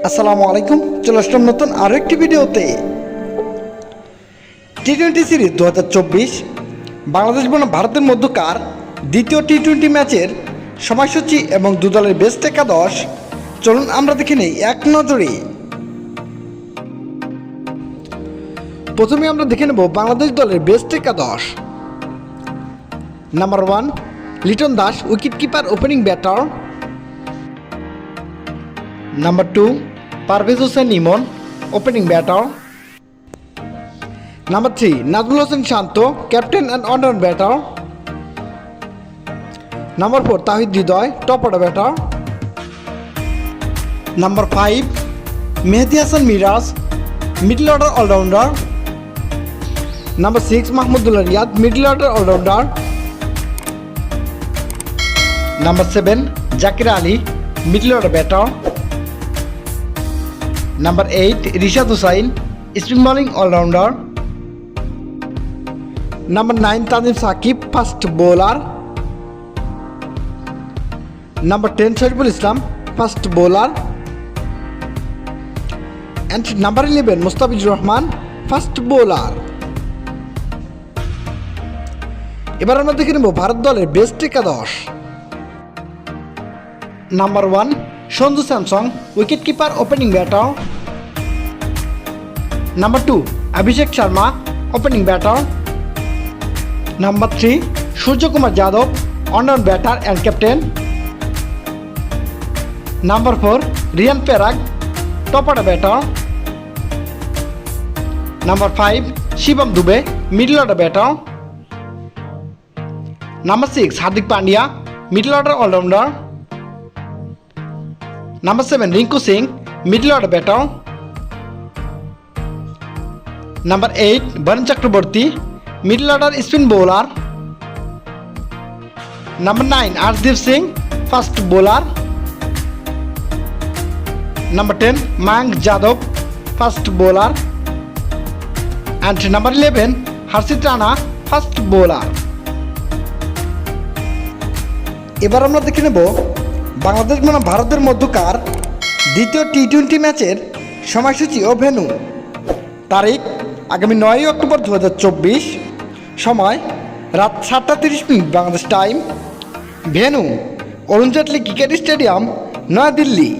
আসসালামু আলাইকুম, চলে আসলাম নতুন আরও একটি ভিডিওতে। টি-20 সিরিজ 2024 বাংলাদেশ বনাম ভারতের মধ্যকার দ্বিতীয় টি-20 ম্যাচের সময়সূচি এবং দু দলের বেস্ট একাদশ চলুন আমরা দেখে নেই এক নজরে। প্রথমে আমরা দেখে নেব বাংলাদেশ দলের বেস্ট একাদশ। Number 1 Liton Das, wicket keeper, opening batter. Number 2 Parvez Hossain Emon, opening batter. Number 3 Najmul Hossain Shanto, captain and on batter. Number 4 Towhid Hridoy, top order batter. Number 5 Mehidy Hasan Miraz, middle order allrounder. Number 6 Mahmudullah Riyad, middle order allrounder. Number 7 Jaker Ali, middle order batter. Number 8 Rishad Hossain, spin bowling allrounder. Number 9 Tanzim Sakib, fast bowler. Number 10 Shariful Islam, fast bowler. And number 11 Mustafizur Rahman, fast bowler. এবার আমরা দেখে নেব ভারত দলের best একাদশ। Number 1 Sanju Samson, wicket keeper, opening batter. Number 2 Abhishek Sharma, opening batter. Number 3 Suryakumar Yadav, on batter and captain. Number 4 Riyan Parag, top order batter. Number 5 Shivam Dube, middle order batter. Number 6 Hardik Pandya, middle order allrounder. Number 7 Rinku Singh, middle order batter. Number 8 Varun Chakravarthy, middle order spin bowler. Number 9 Arshdeep Singh, fast bowler. Number 10 Mayank Yadav, fast bowler. And number 11 Harshit Rana, fast bowler. এবার আমরা দেখে নেব বাংলাদেশ বনাম ভারতের মধ্যকার দ্বিতীয় টি-20 ম্যাচের সময়সূচি ও ভেন্যু। তারিখ আগামী 9 অক্টোবর 2024, সময় রাত 7:30 Bangladesh time. Venue Arun Jaitley cricket stadium, New Delhi.